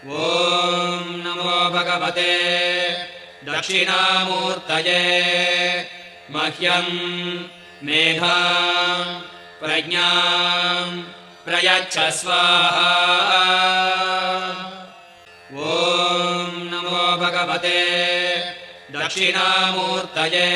ॐ नमो भगवते दक्षिणामूर्तये मह्यं मेधां प्रज्ञां प्रयच्छ स्वाहा। ॐ नमो भगवते दक्षिणामूर्तये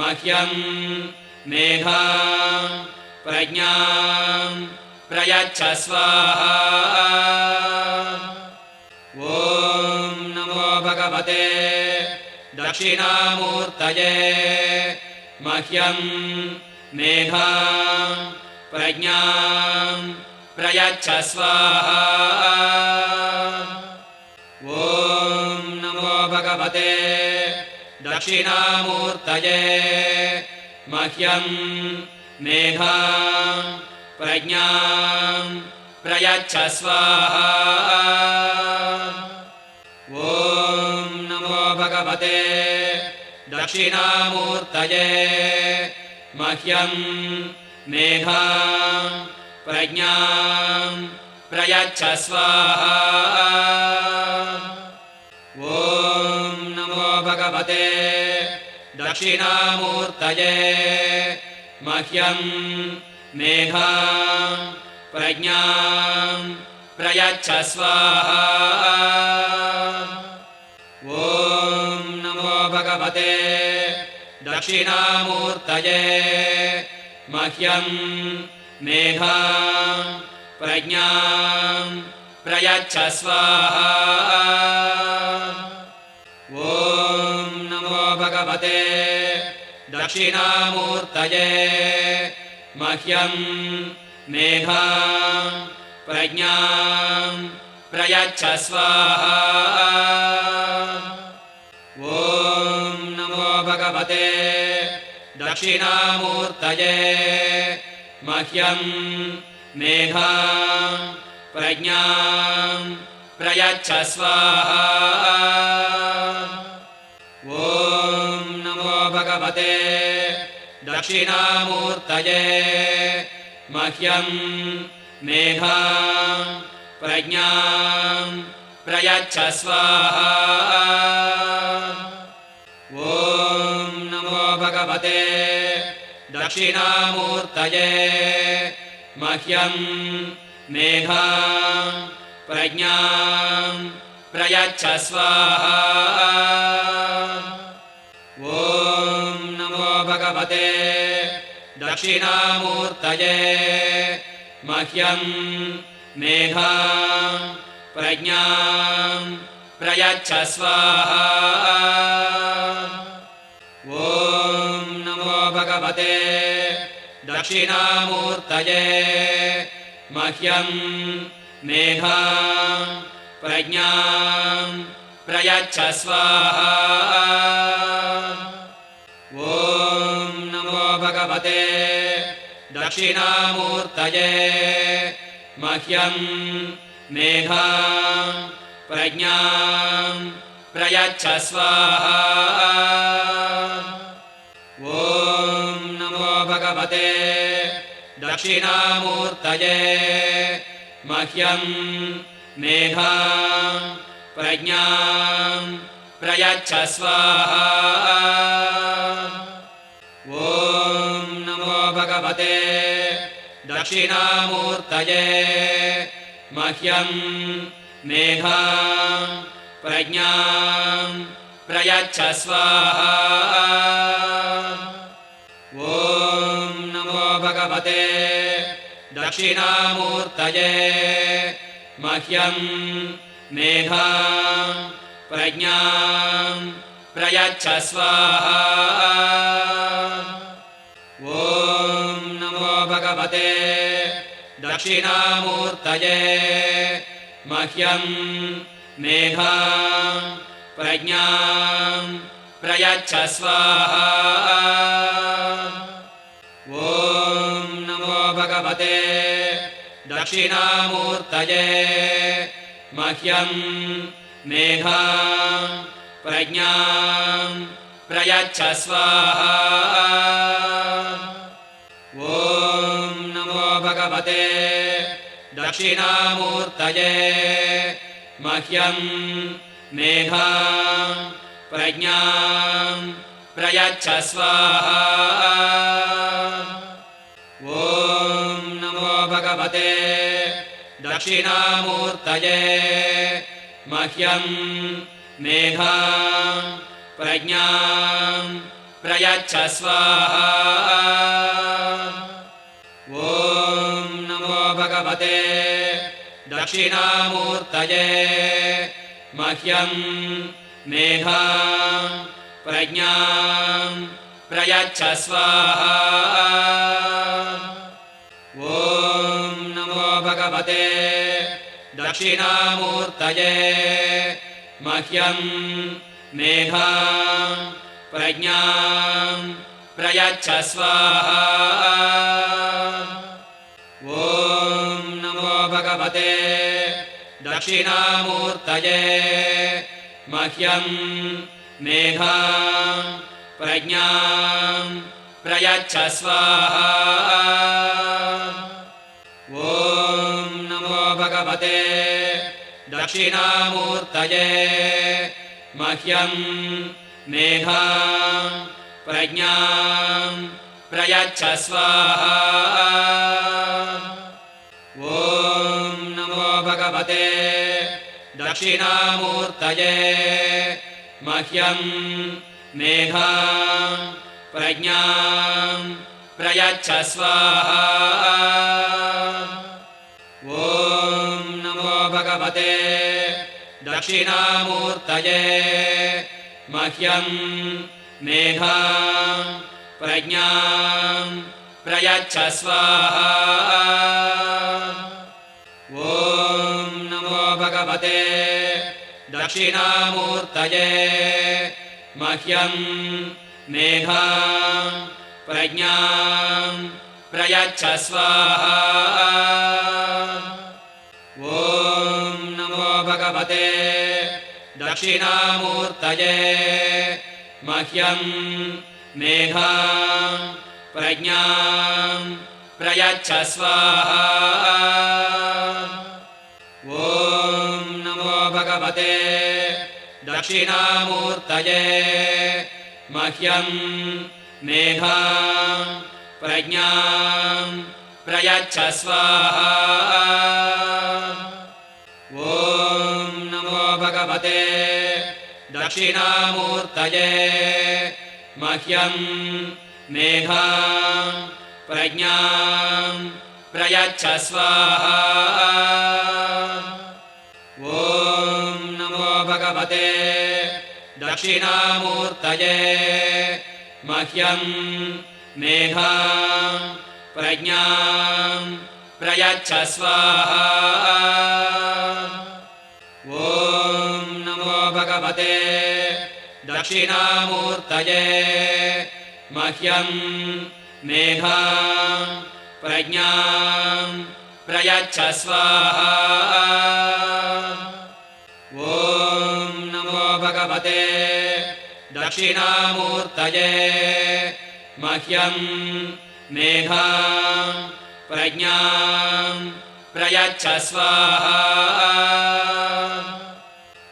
मह्यं मेधां प्रज्ञां प्रयच्छ स्वाहा। ॐ नमो भगवते दक्षिणामूर्तये मह्यं मेधां प्रज्ञां प्रयच्छ स्वाहा। ॐ नमो भगवते दक्षिणामूर्तये मह्यं मेधां प्रज्ञां प्रयच्छ स्वाहा। ॐ नमो भगवते दक्षिणामूर्तये मह्यं मेधां प्रज्ञां प्रयच्छ स्वाहा। ॐ नमो भगवते दक्षिणामूर्तये मह्यं मेधां प्रज्ञां प्रयच्छ स्वाहा। ॐ नमो भगवते दक्षिणामूर्तये मह्यं मेधां प्रज्ञां प्रयच्छ स्वाहा। ॐ नमो भगवते दक्षिणामूर्तये मह्यं मेधां प्रज्ञां प्रयच्छ स्वाहा। ॐ नमो भगवते दक्षिणामूर्तये मह्यं मेधां प्रज्ञां प्रयच्छ स्वाहा। ॐ नमो भगवते दक्षिणामूर्तये मह्यं मेधां प्रज्ञां प्रयच्छ स्वाहा। ॐ नमो भगवते दक्षिणामूर्तये मह्यं मेधां प्रज्ञां प्रयच्छ स्वाहा। ॐ नमो भगवते दक्षिणामूर्तये मह्यं मेधां प्रज्ञां प्रयच्छ स्वाहा। ॐ नमो भगवते दक्षिणामूर्तये मह्यं मेधां प्रज्ञां प्रयच्छ स्वाहा। ॐ नमो भगवते दक्षिणामूर्तये मह्यं मेधां प्रज्ञां प्रयच्छ स्वाहा। ॐ नमो भगवते दक्षिणामूर्तये मह्यं मेधां प्रज्ञां प्रयच्छ स्वाहा। ॐ नमो भगवते दक्षिणामूर्तये मह्यं मेधां प्रज्ञां प्रयच्छ स्वाहा। ॐ नमो भगवते दक्षिणामूर्तये मह्यं मेधां प्रज्ञां प्रयच्छ स्वाहा। ॐ नमो भगवते दक्षिणामूर्तये मह्यं मेधां प्रज्ञां प्रयच्छ स्वाहा। ॐ नमो भगवते दक्षिणामूर्तये मह्यं मेधां प्रज्ञां प्रयच्छ स्वाहा। ॐ नमो भगवते दक्षिणामूर्तये मह्यं मेधां प्रज्ञां प्रयच्छ स्वाहा ॐ नमो भगवते दक्षिणामूर्तये मह्यं मेधां प्रज्ञां प्रयच्छ स्वाहा ॐ नमो भगवते दक्षिणामूर्तये मह्यं मेधां प्रज्ञां प्रयच्छ स्वाहा ॐ नमो भगवते दक्षिणामूर्तये मह्यं मेधां प्रज्ञां प्रयच्छ स्वाहा ॐ नमो भगवते दक्षिणामूर्तये मह्यं मेधां प्रज्ञां प्रयच्छ स्वाहा ॐ नमो भगवते दक्षिणामूर्तये मह्यं मेधां प्रज्ञां प्रयच्छ स्वाहा ॐ नमो भगवते दक्षिणामूर्तये मह्यं मेधां प्रज्ञां प्रयच्छ स्वाहा ॐ नमो भगवते दक्षिणामूर्तये मह्यं मेधां प्रज्ञां प्रयच्छ स्वाहा ॐ नमो भगवते दक्षिणामूर्तये मह्यं मेधां प्रज्ञां प्रयच्छ स्वाहा ॐ नमो भगवते दक्षिणामूर्तये मह्यं मेधां प्रज्ञां प्रयच्छ स्वाहा ॐ नमो भगवते दक्षिणामूर्तये मह्यं मेधां प्रज्ञां प्रयच्छ स्वाहा ॐ नमो भगवते दक्षिणामूर्तये मह्यं मेधां प्रज्ञां प्रयच्छ स्वाहा ॐ नमो भगवते दक्षिणामूर्तये मह्यं मेधां प्रज्ञां प्रयच्छ स्वाहा ॐ नमो भगवते दक्षिणामूर्तये मह्यं मेधां प्रज्ञां प्रयच्छ स्वाहा ॐ नमो भगवते दक्षिणामूर्तये मह्यं मेधां प्रज्ञां प्रयच्छ स्वाहा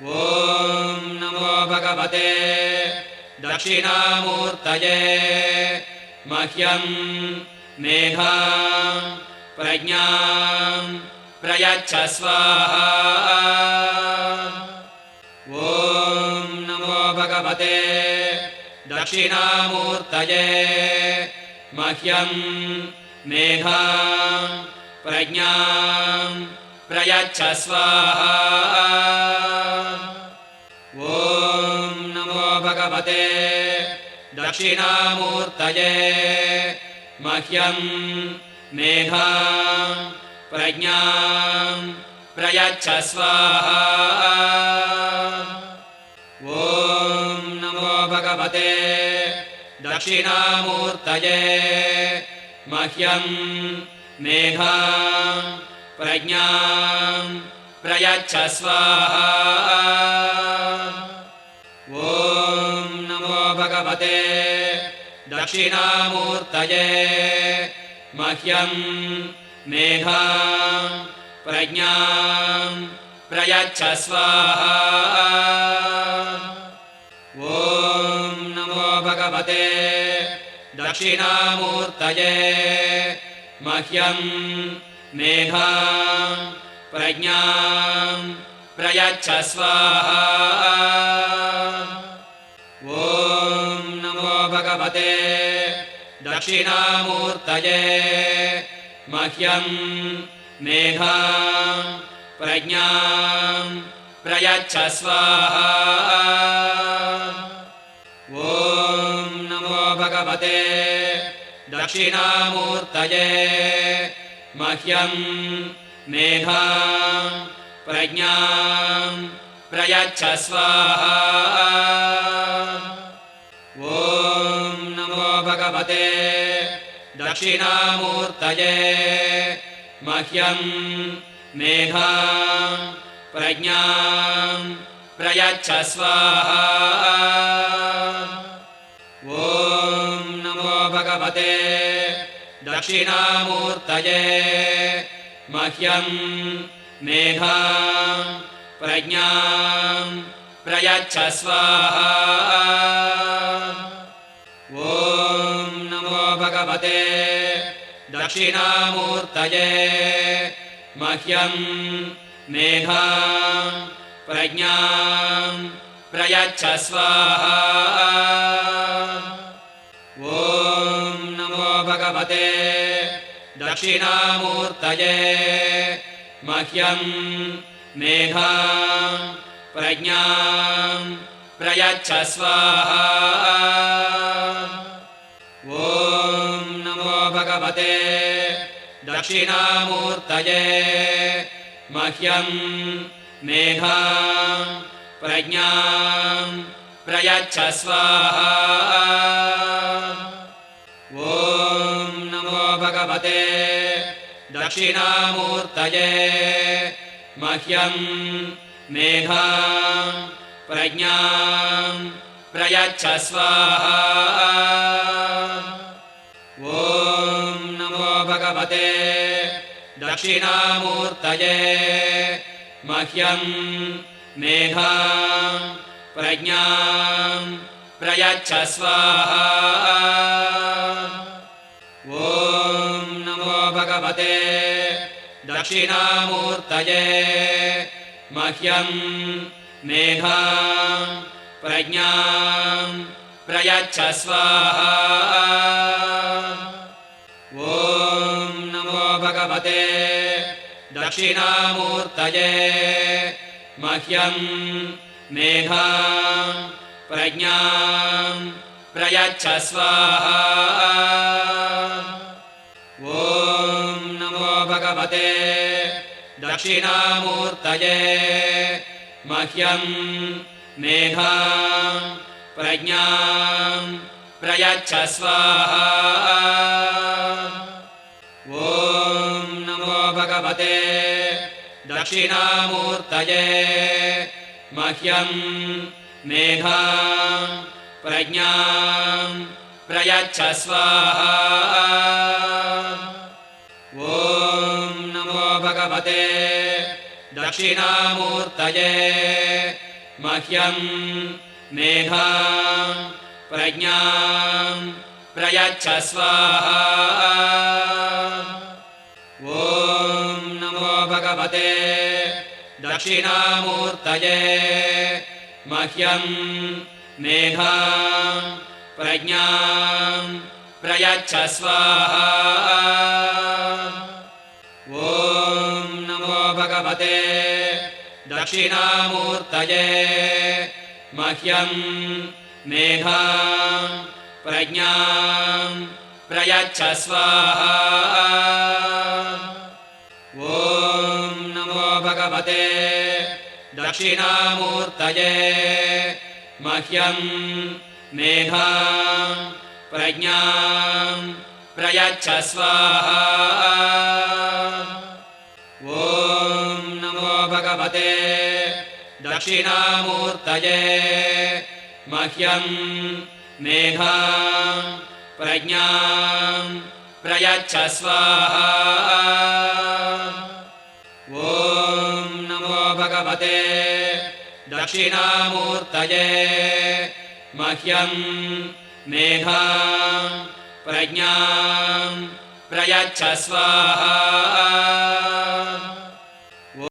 ॐ नमो भगवते दक्षिणामूर्तये मह्यं मेधां प्रज्ञां प्रयच्छ स्वाहा ॐ नमो भगवते दक्षिणामूर्तये मह्यं मेधां प्रज्ञां प्रयच्छ स्वाहा ॐ नमो भगवते दक्षिणामूर्तये मह्यं मेधां प्रज्ञां प्रयच्छ स्वाहा ॐ नमो भगवते दक्षिणामूर्तये मह्यं मेधां प्रज्ञां प्रयच्छ स्वाहा ॐ नमो भगवते दक्षिणामूर्तये मह्यं मेधां प्रज्ञां प्रयच्छ स्वाहा ॐ नमो भगवते दक्षिणामूर्तये मह्यं मेधां प्रज्ञां प्रयच्छ स्वाहा ॐ नमो भगवते दक्षिणामूर्तये मह्यं मेधां प्रज्ञां प्रयच्छ स्वाहा ॐ नमो भगवते दक्षिणामूर्तये मह्यं मेधां प्रज्ञां प्रयच्छ स्वाहा ॐ नमो भगवते दक्षिणामूर्तये मह्यं मेधां प्रज्ञां प्रयच्छ स्वाहा ॐ नमो भगवते दक्षिणामूर्तये मह्यं मेधां प्रज्ञां प्रयच्छ स्वाहा ॐ नमो भगवते दक्षिणामूर्तये मह्यं मेधां प्रज्ञां प्रयच्छ स्वाहा ॐ नमो भगवते दक्षिणामूर्तये मह्यं मेधां प्रज्ञां प्रयच्छ स्वाहा ॐ नमो भगवते दक्षिणामूर्तये मह्यं मेधां प्रज्ञां प्रयच्छ स्वाहा ॐ नमो भगवते दक्षिणामूर्तये मह्यं मेधां प्रज्ञां प्रयच्छ स्वाहा ॐ नमो भगवते दक्षिणामूर्तये मह्यं मेधां प्रज्ञां प्रयच्छ स्वाहा ॐ नमो भगवते दक्षिणामूर्तये मह्यं मेधां प्रज्ञां प्रयच्छ स्वाहा ॐ नमो भगवते दक्षिणामूर्तये मह्यं मेधां प्रज्ञां प्रयच्छ स्वाहा ॐ नमो भगवते दक्षिणामूर्तये मह्यं मेधां प्रज्ञां प्रयच्छ स्वाहा ॐ नमो भगवते दक्षिणामूर्तये मह्यं मेधां प्रज्ञां प्रयच्छ स्वाहा ॐ नमो भगवते दक्षिणामूर्तये मह्यं मेधां प्रज्ञां प्रयच्छ स्वाहा ॐ नमो भगवते दक्षिणामूर्तये मह्यं मेधां प्रज्ञां प्रयच्छ स्वाहा ॐ नमो भगवते दक्षिणामूर्तये मह्यं मेधां प्रज्ञां प्रयच्छ स्वाहा ॐ नमो भगवते दक्षिणामूर्तये मह्यं मेधां प्रज्ञां प्रयच्छ स्वाहा ॐ नमो भगवते दक्षिणामूर्तये मह्यं मेधां प्रज्ञां प्रयच्छ स्वाहा ॐ नमो भगवते भगवते दक्षिणामूर्तये मह्यम् मेधाम् प्रज्ञाम् प्रयच्छ स्वाहा